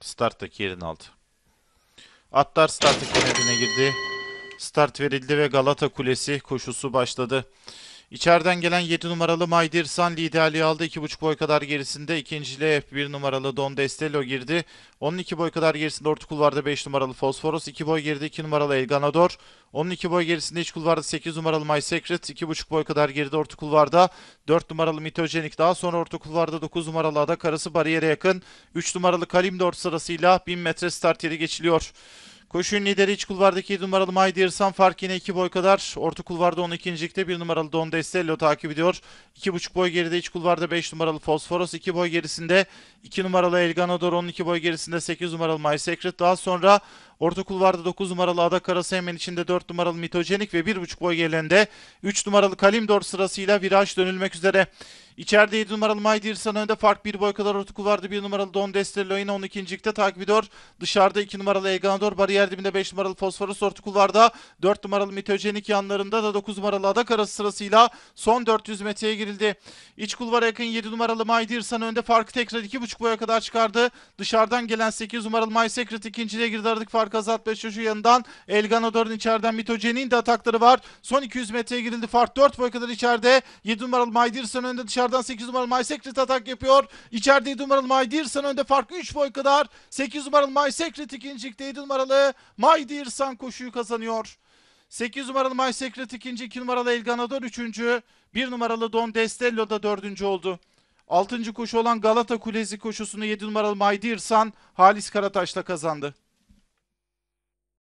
Starttaki yerini aldı. Atlar startı kenarına girdi. Start verildi ve Galata Kulesi koşusu başladı. İçeriden gelen 7 numaralı Maydirsan liderliği aldı. 2,5 boy kadar gerisinde. İkinciliğe F1 numaralı Don Destello girdi. Onun 2 boy kadar gerisinde orta kulvarda 5 numaralı Fosforos. 2 boy geride 2 numaralı El Ganador. Onun 2 boy gerisinde iç kulvarda 8 numaralı My Secret. 2,5 boy kadar geride orta kulvarda 4 numaralı Mitojenik. Daha sonra orta kulvarda 9 numaralı Ada Karası bariyere yakın. 3 numaralı Kalimdor sırasıyla 1000 metre start yeri geçiliyor. Koşunun lideri iç kulvardaki 7 numaralı My Dearsan fark yine 2 boy kadar. Orta kulvarda 12.likte 1 numaralı Don Destello takip ediyor. 2,5 boy geride iç kulvarda 5 numaralı Fosforos. 2 boy gerisinde 2 numaralı El Ganador. 12 boy gerisinde 8 numaralı My Secret. Daha sonra orta kulvarda 9 numaralı Ada Karası, hemen içinde 4 numaralı Mitojenik ve 1,5 boy gerilerinde 3 numaralı Kalimdor sırasıyla viraj dönülmek üzere. İçeride 7 numaralı My Dearsan önde, fark 1 boy kadar. Orta kulvarda 1 numaralı Don Destello yine 12.likte takip ediyor. Dışarıda 2 numaralı El Ganador, bariyer dibinde 5 numaralı Fosforos, orta kulvarda 4 numaralı Mitojenik, yanlarında da 9 numaralı Ada Karası sırasıyla son 400 metreye girildi. İç kulvara yakın 7 numaralı My Dearsan önde, farkı tekrar 2,5 boya kadar çıkardı. Dışarıdan gelen 8 numaralı My Secret ikinciliğe girdi, aradık farkı azaltmaya şu yanından. El Ganador'un içeriden Mitojenik'in de atakları var. Son 200 metreye girildi, fark 4 boy kadar içeride. 7 numaralı My Dearsan önde, dışarıdan 8 numaralı My Secret atak yapıyor. İçeride 7 numaralı My Dearsan önde, fark 3 boy kadar. 8 numaralı My Secret ikincilikte, 7 numaralı My Dearsan koşuyu kazanıyor. 8 numaralı My Secret ikinci, 2 numaralı El Ganador üçüncü, 1 numaralı Don Destello da dördüncü oldu. 6. koşu olan Galata Kulesi koşusunu 7 numaralı My Dearsan Halis Karataş'la kazandı.